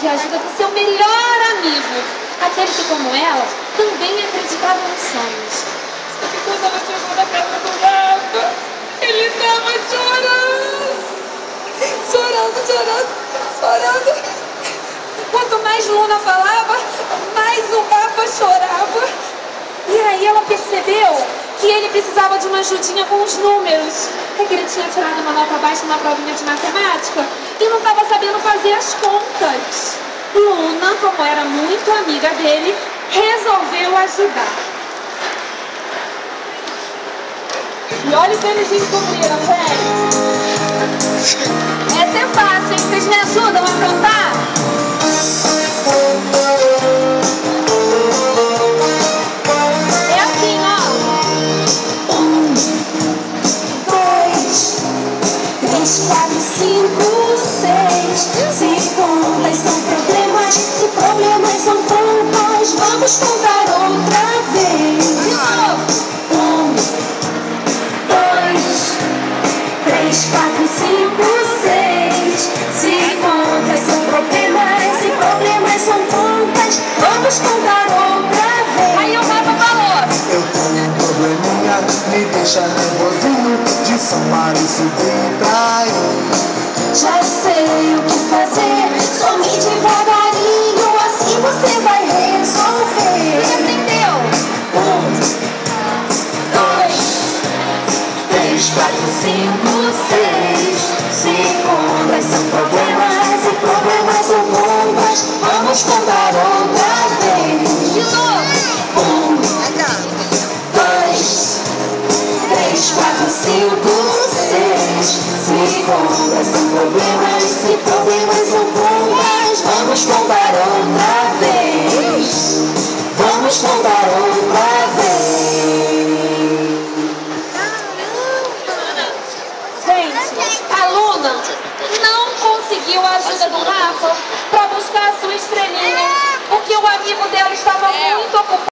pedir ajuda do seu melhor amigo, aquele que, como ela, também acreditava nos sonhos. Só que quando ela chegou na casa do Rafa, ele estava chorando. Quanto mais Luna falava, mais o Rafa chorava. E aí ela percebeu que ele precisava de uma ajudinha com os números. É que ele tinha tirado uma nota baixa na provinha de matemática e não estava sabendo fazer as contas. Luna, como era muito amiga dele, resolveu ajudar. E olha o que eles descobriram, gente. Essa é fácil, hein? Vocês me ajudam a cantar? É assim, ó. 1, 2, 3, 4, 5, 6. Se contas são problemas, se problemas são contas, vamos contar outra vez. De novo. 1, 2, 3, 4, 5, 6. Se contas são problemas, se problemas são contas, vamos contar outra vez. Aí o Rafa falou: Eu tenho um probleminha, me deixa nervosinho, de somar e subir pra aí. Já sei o que fazer, some devagarinho, assim você vai resolver. entendeu? 1, 2, 3, 4, 5, 6. Se contas são problemas e problemas são contas, vamos contar outra vez. De novo. 1, 2, 3, 4, 5, 6. Se contas são problemas, se problemas são contas, vamos contar outra vez. Vamos contar outra vez. Gente, a Luna não conseguiu a ajuda